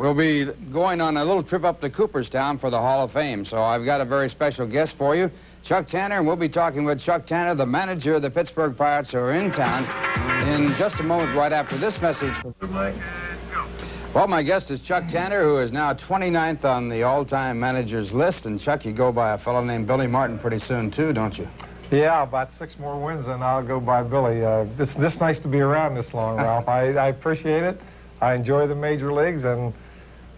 We'll be going on a little trip up to Cooperstown for the Hall of Fame, so I've got a very special guest for you, Chuck Tanner, and we'll be talking with Chuck Tanner, the manager of the Pittsburgh Pirates, who are in town in just a moment right after this message. Well, my guest is Chuck Tanner, who is now 29th on the all-time managers list, and Chuck, you go by a fellow named Billy Martin pretty soon, too, don't you? Yeah, about 6 more wins and I'll go by Billy. It's just nice to be around this long, Ralph. I appreciate it. I enjoy the major leagues, and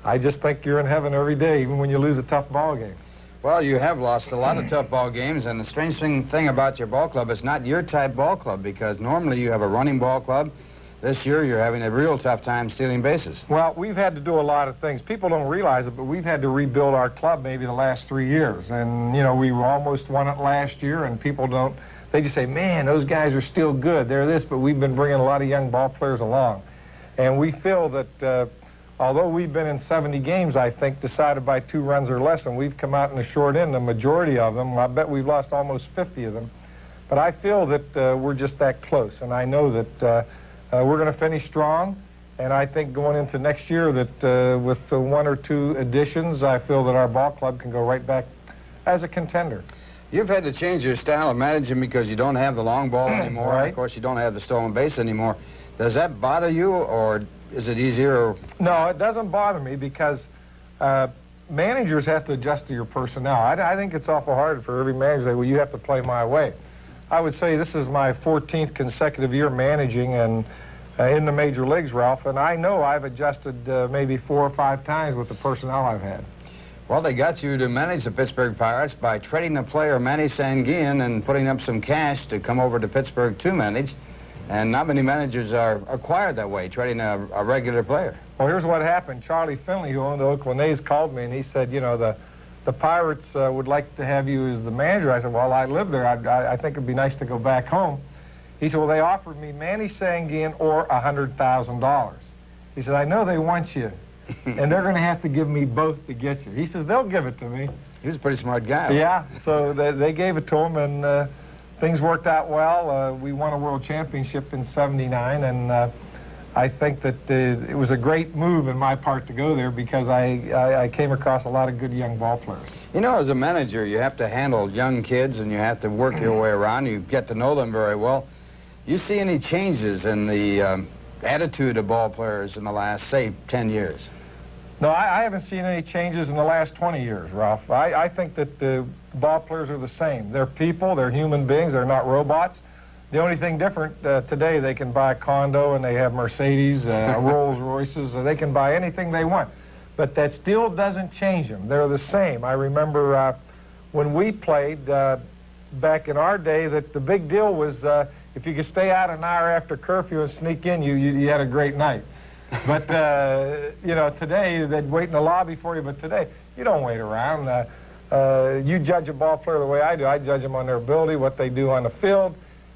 I just think you're in heaven every day, even when you lose a tough ball game. Well, you have lost a lot of tough ball games, and the strange thing about your ball club, it's not your type ball club, because normally you have a running ball club. This year you're having a real tough time stealing bases. Well, we've had to do a lot of things. People don't realize it, but we've had to rebuild our club maybe the last 3 years. And, you know, we almost won it last year, and people don't, they just say, man, those guys are still good. They're this, but we've been bringing a lot of young ball players along. And we feel that although we've been in 70 games, I think, decided by 2 runs or less, and we've come out in the short end, the majority of them. I bet we've lost almost 50 of them. But I feel that we're just that close, and I know that we're going to finish strong, and I think going into next year that with the 1 or 2 additions, I feel that our ball club can go right back as a contender. You've had to change your style of managing because you don't have the long ball anymore. Right. Of course, you don't have the stolen base anymore. Does that bother you, or is it easier? No, it doesn't bother me because managers have to adjust to your personnel. I think it's awful hard for every manager to say, well, you have to play my way. I would say this is my 14th consecutive year managing and in the major leagues, Ralph, and I know I've adjusted maybe 4 or 5 times with the personnel I've had. Well, they got you to manage the Pittsburgh Pirates by trading the player Manny Sanguin and putting up some cash to come over to Pittsburgh to manage. And not many managers are acquired that way, trading a regular player. Well, here's what happened. Charlie Finley, who owned the Oakland A's, called me and he said, you know, the Pirates would like to have you as the manager. I said, well, I live there. I think it'd be nice to go back home. He said, well, they offered me Manny Sanguin or $100,000. He said, I know they want you, and they're going to have to give me both to get you. He says, they'll give it to me. He was a pretty smart guy. Yeah, so they gave it to him, and things worked out well. We won a world championship in '79, and I think that it was a great move in my part to go there because I came across a lot of good young ball players. You know, as a manager, you have to handle young kids and you have to work your way around. You get to know them very well. You see any changes in the attitude of ball players in the last, say, 10 years? No, I haven't seen any changes in the last 20 years, Ralph. I think that the ball players are the same. They're people, they're human beings, they're not robots. The only thing different today, they can buy a condo and they have Mercedes, Rolls Royces, they can buy anything they want. But that still doesn't change them. They're the same. I remember when we played back in our day that the big deal was if you could stay out an hour after curfew and sneak in, you had a great night. But, you know, today, they'd wait in the lobby for you, but today, you don't wait around. You judge a ball player the way I do. I judge them on their ability, what they do on the field,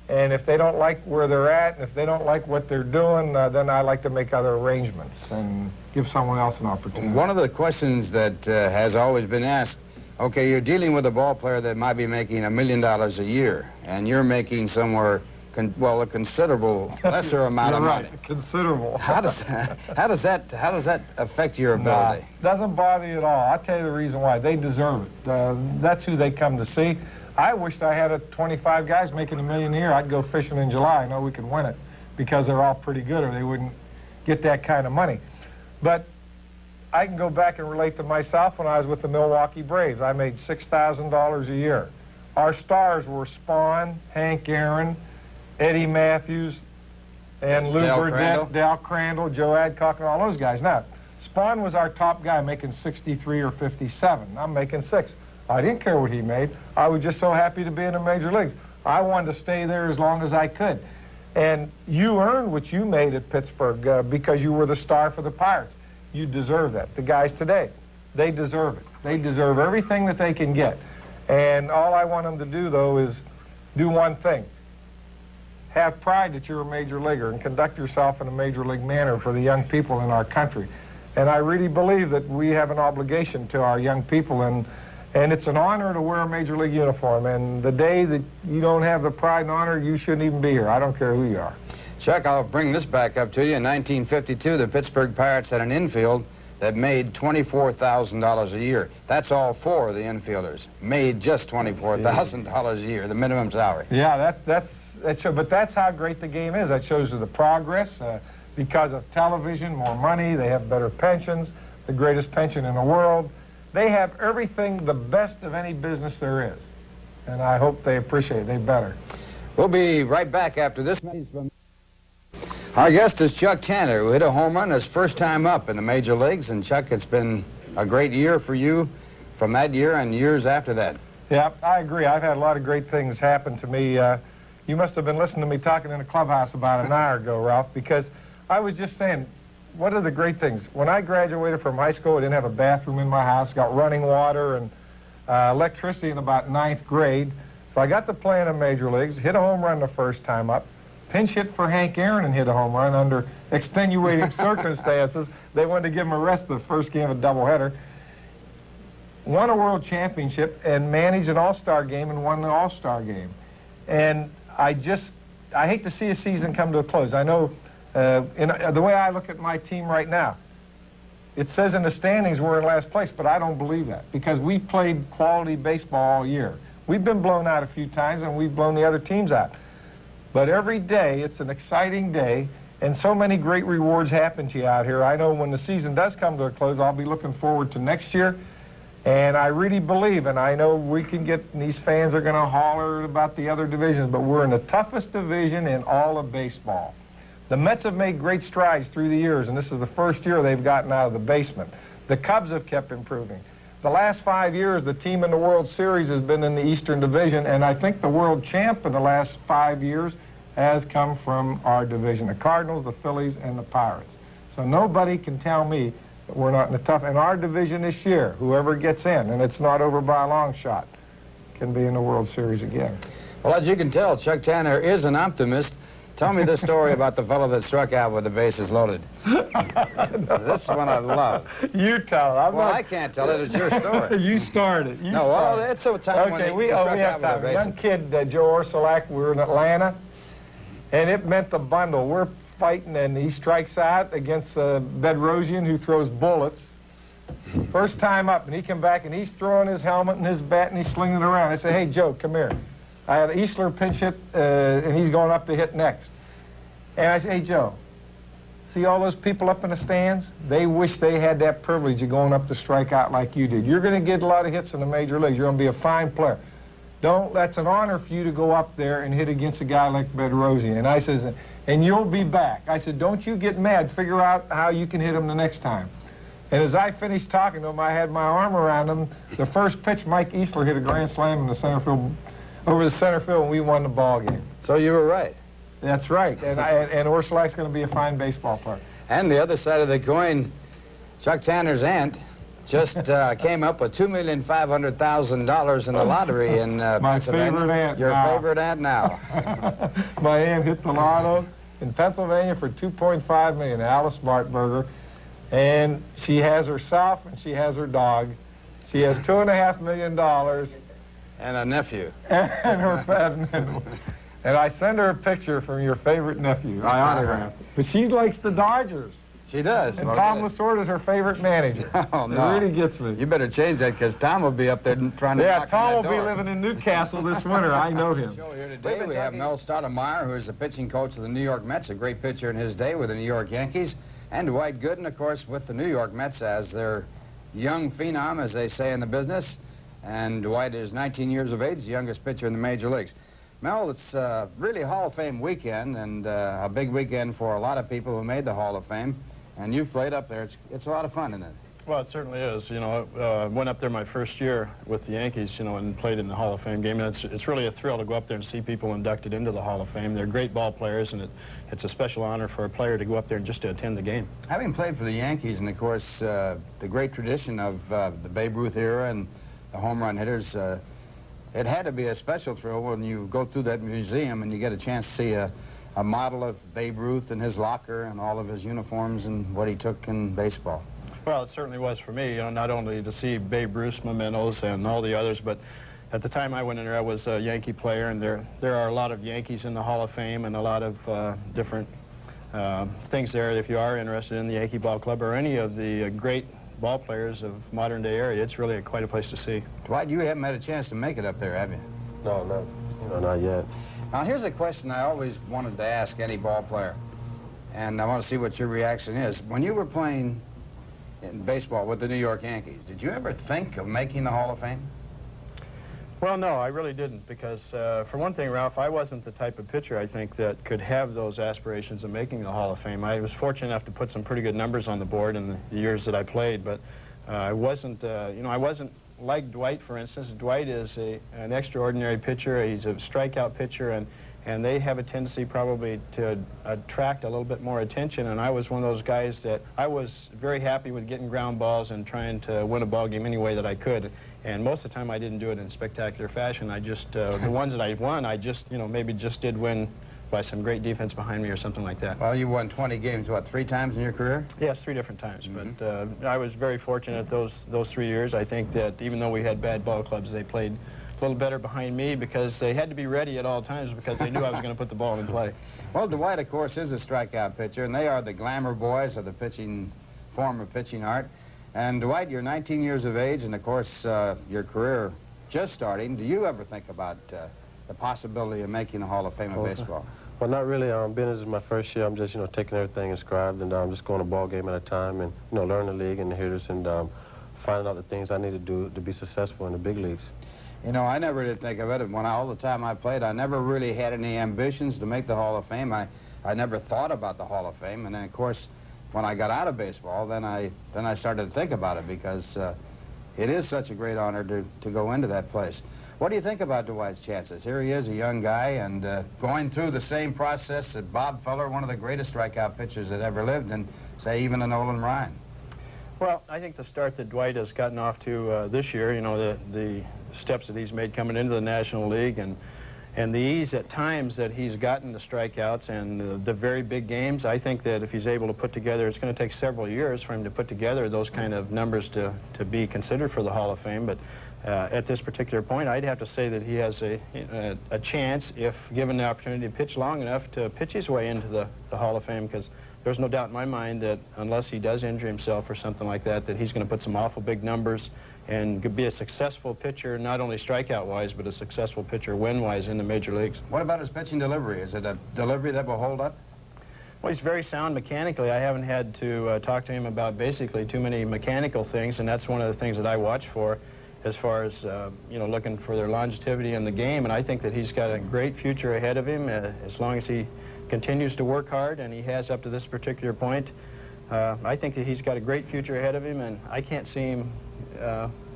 and if they don't like where they're at, and if they don't like what they're doing, then I like to make other arrangements and give someone else an opportunity. One of the questions that has always been asked, okay, you're dealing with a ball player that might be making $1 million a year, and you're making somewhere well, a considerable lesser amount of money. Right, considerable. How does that affect your ability? No, doesn't bother you at all. I'll tell you the reason why. They deserve it. That's who they come to see. I wished I had 25 guys making $1 million a year. I'd go fishing in July. I know we could win it because they're all pretty good, or they wouldn't get that kind of money. But I can go back and relate to myself when I was with the Milwaukee Braves. I made $6,000 a year. Our stars were Spahn, Hank Aaron, Eddie Matthews, and Lou Burdett, Dal Crandall, Joe Adcock, and all those guys. Now, Spahn was our top guy, making 63 or 57. I'm making 6. I didn't care what he made. I was just so happy to be in the major leagues. I wanted to stay there as long as I could. And you earned what you made at Pittsburgh because you were the star for the Pirates. You deserve that. The guys today, they deserve it. They deserve everything that they can get. And all I want them to do, though, is do one thing. Have pride that you're a major leaguer and conduct yourself in a major league manner for the young people in our country. And I really believe that we have an obligation to our young people, and it's an honor to wear a major league uniform. And the day that you don't have the pride and honor, you shouldn't even be here. I don't care who you are. Chuck, I'll bring this back up to you. In 1952, the Pittsburgh Pirates had an infield that made $24,000 a year. That's all four of the infielders made just $24,000 a year, the minimum salary. Yeah, but that's how great the game is. That shows you the progress. Because of television, more money, they have better pensions, the greatest pension in the world. They have everything, the best of any business there is. And I hope they appreciate it. They better. We'll be right back after this. Our guest is Chuck Tanner, who hit a home run his first time up in the major leagues. And Chuck, it's been a great year for you from that year and years after that. Yeah, I agree. I've had a lot of great things happen to me. You must have been listening to me talking in the clubhouse about an hour ago, Ralph, because I was just saying, what are the great things? When I graduated from high school, I didn't have a bathroom in my house, got running water and electricity in about 9th grade. So I got to play in the major leagues, hit a home run the first time up, pinch hit for Hank Aaron and hit a home run under extenuating circumstances. They wanted to give him a rest the first game of doubleheader. Won a world championship and managed an all-star game and won the all-star game. And I hate to see a season come to a close. I know the way I look at my team right now, it says in the standings we're in last place, but I don't believe that because we played quality baseball all year. We've been blown out a few times and we've blown the other teams out. But every day, it's an exciting day, and so many great rewards happen to you out here. I know when the season does come to a close, I'll be looking forward to next year. And I really believe, and I know we can get, and these fans are going to holler about the other divisions, but we're in the toughest division in all of baseball. The Mets have made great strides through the years, and this is the first year they've gotten out of the basement. The Cubs have kept improving. The last 5 years, the team in the World Series has been in the Eastern Division, and I think the world champ in the last 5 years has come from our division, the Cardinals, the Phillies, and the Pirates. So nobody can tell me that we're not in the tough. In our division this year, whoever gets in, and it's not over by a long shot, can be in the World Series again. Well, as you can tell, Chuck Tanner is an optimist. Tell me the story about the fellow that struck out with the bases loaded. This one I love. You tell it. Well, I can't tell it. It's your story. You started. No, well, it's a time when he struck out with the bases. Young kid, Joe Orsulak, we were in Atlanta, and it meant the bundle. We're fighting, and he strikes out against Bedrosian, who throws bullets. First time up, and he come back, and he's throwing his helmet and his bat, and he's slinging it around. I said, hey, Joe, come here. I had Easler pinch hit, and he's going up to hit next. And I said, hey, Joe, see all those people up in the stands? They wish they had that privilege of going up to strike out like you did. You're going to get a lot of hits in the major leagues. You're going to be a fine player. That's an honor for you to go up there and hit against a guy like Bedrosian. And I says, and you'll be back. I said, don't you get mad. Figure out how you can hit him the next time. And as I finished talking to him, I had my arm around him. The first pitch, Mike Easler hit a grand slam in the center field, over the center field, and we won the ball game. So you were right. That's right. And Orsulak's going to be a fine baseball player. And the other side of the coin, Chuck Tanner's aunt just came up with $2,500,000 in the lottery in my Pennsylvania. Favorite aunt. Your favorite aunt now. My aunt hit the lotto in Pennsylvania for $2.5 million, Alice Martberger. And she has herself and she has her dog. She has $2.5 million. And a nephew. And her and I send her a picture from your favorite nephew. I autograph. But she likes the Dodgers. She does. And Tom Lasorda is her favorite manager. Oh, no. It really gets me. You better change that because Tom will be up there trying to knock on that door. Yeah, Tom will be living in Newcastle this winter. I know him. Show here today we have Mel Stottlemyre, who is the pitching coach of the New York Mets, a great pitcher in his day with the New York Yankees, and Dwight Gooden, of course, with the New York Mets as their young phenom, as they say in the business. And Dwight is 19 years of age, the youngest pitcher in the major leagues. Mel, it's really Hall of Fame weekend, and a big weekend for a lot of people who made the Hall of Fame. And you've played up there. It's a lot of fun, isn't it? Well, it certainly is. You know, I went up there my first year with the Yankees, you know, and played in the Hall of Fame game. And it's really a thrill to go up there and see people inducted into the Hall of Fame. They're great ball players, and it's a special honor for a player to go up there and just to attend the game. Having played for the Yankees, and of course, the great tradition of the Babe Ruth era and the home run hitters, it had to be a special thrill when you go through that museum and you get a chance to see a model of Babe Ruth in his locker and all of his uniforms and what he took in baseball. Well, it certainly was for me, you know, not only to see Babe Ruth's mementos and all the others, but at the time I went in there, I was a Yankee player, and there are a lot of Yankees in the Hall of Fame and a lot of different things there. If you are interested in the Yankee Ball Club or any of the great ball players of modern day area, it's really quite a place to see. Dwight, you haven't had a chance to make it up there, have you? No, not yet. Now, here's a question I always wanted to ask any ball player, and I want to see what your reaction is. When you were playing in baseball with the New York Yankees, did you ever think of making the Hall of Fame? Well, no, I really didn't, because for one thing, Ralph, I wasn't the type of pitcher, I think, that could have those aspirations of making the Hall of Fame. I was fortunate enough to put some pretty good numbers on the board in the years that I played, but I wasn't, I wasn't like Dwight, for instance. Dwight is an extraordinary pitcher. He's a strikeout pitcher, and they have a tendency probably to attract a little bit more attention, and I was one of those guys that I was very happy with getting ground balls and trying to win a ball game any way that I could. And most of the time I didn't do it in spectacular fashion. I just, the ones that I won, I just, maybe just did win by some great defense behind me or something like that. Well, you won 20 games, what, 3 times in your career? Yes, 3 different times. But I was very fortunate those 3 years. I think that even though we had bad ball clubs, they played a little better behind me because they had to be ready at all times because they knew I was going to put the ball in play. Well, Dwight, of course, is a strikeout pitcher, and they are the glamour boys of the pitching form of pitching art. And Dwight, you're 19 years of age, and of course, your career just starting. Do you ever think about the possibility of making the Hall of Fame of baseball? Well, not really. Being this is my first year, I'm just, taking everything in stride, and I'm just going a ball game at a time, and learn the league and the hitters, and finding out the things I need to do to be successful in the big leagues. I never did think of it. All the time I played, I never really had any ambitions to make the Hall of Fame. I never thought about the Hall of Fame, and then of course, when I got out of baseball, then I started to think about it because it is such a great honor to go into that place. What do you think about Dwight's chances? Here he is, a young guy, and going through the same process that Bob Feller, one of the greatest strikeout pitchers that ever lived, and say even a Nolan Ryan. Well, I think the start that Dwight has gotten off to this year, the steps that he's made coming into the National League, and the ease at times that he's gotten the strikeouts and the very big games, I think that if he's able to put together, it's going to take several years for him to put together those kind of numbers to be considered for the Hall of Fame. But at this particular point, I'd have to say that he has a chance, if given the opportunity to pitch long enough, to pitch his way into the Hall of Fame, because there's no doubt in my mind that unless he does injure himself or something like that, that he's going to put some awful big numbers and could be a successful pitcher, not only strikeout-wise, but a successful pitcher win-wise in the major leagues. What about his pitching delivery? Is it a delivery that will hold up? Well, he's very sound mechanically. I haven't had to talk to him about basically too many mechanical things, and that's one of the things that I watch for as far as, looking for their longevity in the game, and I think that he's got a great future ahead of him as long as he continues to work hard, and he has up to this particular point. I think that he's got a great future ahead of him, and I can't see him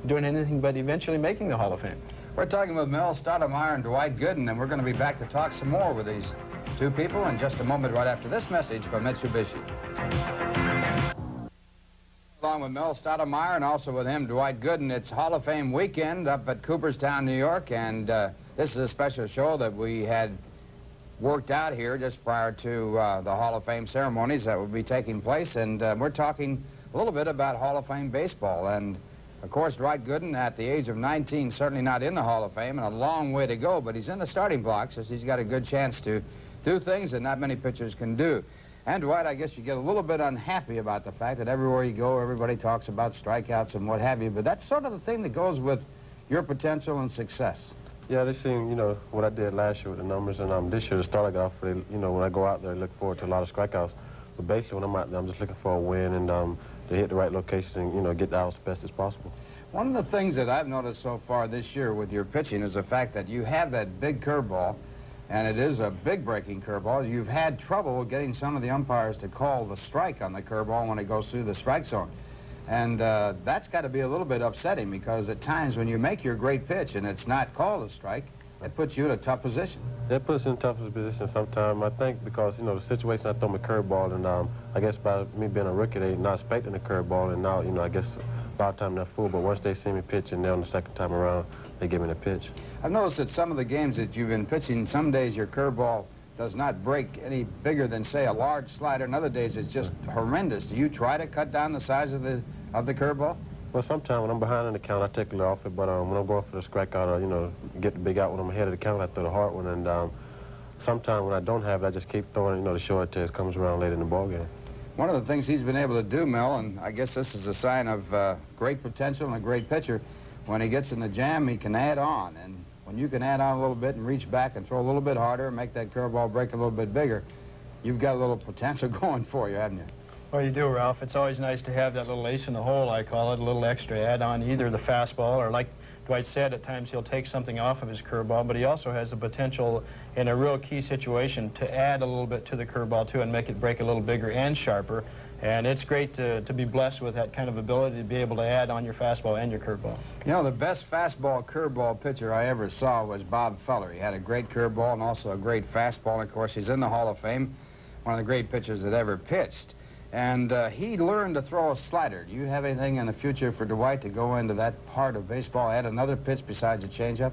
doing anything but eventually making the Hall of Fame. We're talking with Mel Stottlemyre and Dwight Gooden, and we're going to be back to talk some more with these two people in just a moment, right after this message from Mitsubishi. Along with Mel Stottlemyre and also with him, Dwight Gooden, it's Hall of Fame weekend up at Cooperstown, New York, and this is a special show that we had worked out here just prior to the Hall of Fame ceremonies that will be taking place, and we're talking a little bit about Hall of Fame baseball. And of course, Dwight Gooden, at the age of 19, certainly not in the Hall of Fame, and a long way to go, but he's in the starting blocks as he's got a good chance to do things that not many pitchers can do. And Dwight, I guess you get a little bit unhappy about the fact that everywhere you go, everybody talks about strikeouts and what have you, but that's sort of the thing that goes with your potential and success. Yeah, they seen, what I did last year with the numbers, and this year, the start I got off with, when I go out there, I look forward to a lot of strikeouts. But basically, when I'm out there, I'm just looking for a win and to hit the right locations and, get out as best as possible. One of the things that I've noticed so far this year with your pitching is the fact that you have that big curveball, and it is a big breaking curveball. You've had trouble getting some of the umpires to call the strike on the curveball when it goes through the strike zone. And that's got to be a little bit upsetting, because at times when you make your great pitch and it's not called a strike, it puts you in a tough position. It puts us in a tough position sometimes, I think, because, the situation I throw my curveball, and I guess by me being a rookie, they not expecting the curveball, and now, I guess a lot of time they're fooled, but once they see me pitch and they're on the second time around, they give me the pitch. I've noticed that some of the games that you've been pitching, some days your curveball does not break any bigger than, say, a large slider, and other days it's just horrendous. Do you try to cut down the size of the curveball? Well, sometimes when I'm behind in the count, I take a little off it, but when I'm going for the strikeout or, get the big out when I'm ahead of the count, I throw the hard one, and sometimes when I don't have it, I just keep throwing, you know, the short test comes around later in the ball game. One of the things he's been able to do, Mel, and I guess this is a sign of great potential and a great pitcher, when he gets in the jam, he can add on. And when you can add on a little bit and reach back and throw a little bit harder and make that curveball break a little bit bigger, you've got a little potential going for you, haven't you? Well, you do, Ralph. It's always nice to have that little ace in the hole, I call it, a little extra add-on, either the fastball or, like Dwight said, at times he'll take something off of his curveball, but he also has the potential in a real key situation to add a little bit to the curveball, too, and make it break a little bigger and sharper. And it's great to be blessed with that kind of ability to be able to add on your fastball and your curveball. You know, the best fastball curveball pitcher I ever saw was Bob Feller. He had a great curveball and also a great fastball. And of course, he's in the Hall of Fame, one of the great pitchers that ever pitched. And he learned to throw a slider. Do you have anything in the future for Dwight to go into that part of baseball, add another pitch besides a changeup?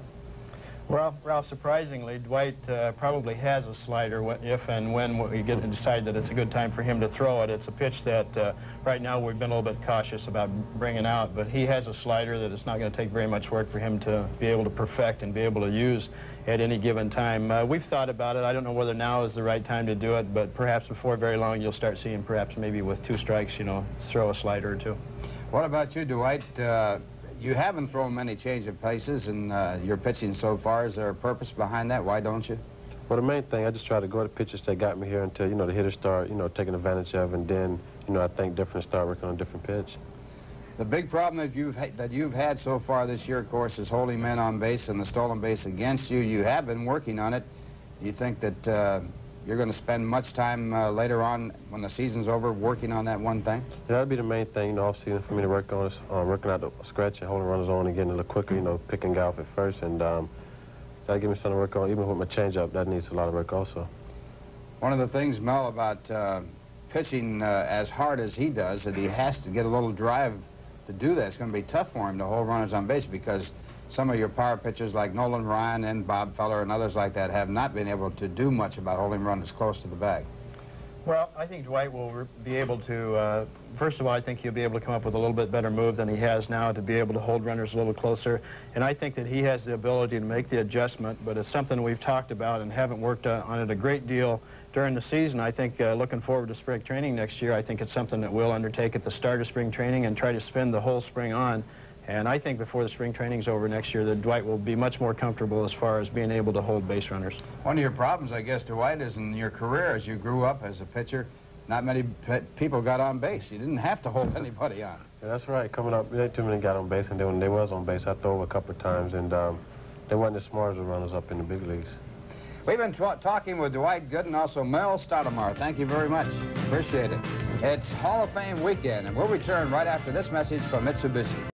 Well, Ralph, surprisingly, Dwight probably has a slider if and when we get to decide that it's a good time for him to throw it. It's a pitch that right now we've been a little bit cautious about bringing out, but he has a slider that it's not going to take very much work for him to be able to perfect and be able to use at any given time. We've thought about it. I don't know whether now is the right time to do it, but perhaps before very long you'll start seeing perhaps maybe with 2 strikes, you know, throw a slider or 2. What about you, Dwight? You haven't thrown many change of paces in your pitching so far. Is there a purpose behind that? Why don't you? Well, the main thing, I just try to go to pitches that got me here until, you know, the hitters start, you know, taking advantage of, and then, you know, I think different start working on a different pitch. The big problem that you've had so far this year, of course, is holding men on base and the stolen base against you. You have been working on it. Do you think that you're going to spend much time later on when the season's over working on that one thing? Yeah, that'd be the main thing, you know, off-season for me to work on is working out the scratch and holding runners on and getting a little quicker, you know, picking guy off at first, and that'll give me something to work on. Even with my changeup, that needs a lot of work also. One of the things, Mel, about pitching as hard as he does, that he has to get a little drive to do that. It's going to be tough for him to hold runners on base because some of your power pitchers like Nolan Ryan and Bob Feller and others like that have not been able to do much about holding runners close to the bag. Well, I think Dwight will be able to, first of all, I think he'll be able to come up with a little bit better move than he has now to be able to hold runners a little closer. And I think that he has the ability to make the adjustment, but it's something we've talked about and haven't worked on it a great deal during the season. I think looking forward to spring training next year, I think it's something that we'll undertake at the start of spring training and try to spend the whole spring on. And I think before the spring training's over next year that Dwight will be much more comfortable as far as being able to hold base runners. One of your problems, I guess, Dwight, is in your career as you grew up as a pitcher, not many people got on base. You didn't have to hold anybody on. Yeah, that's right. Coming up, there ain't too many got on base, and then when they was on base, I threw a couple of times, and they wasn't as smart as the runners up in the big leagues. We've been talking with Dwight Gooden, also Mel Stottlemyre. Thank you very much. Appreciate it. It's Hall of Fame weekend, and we'll return right after this message from Mitsubishi.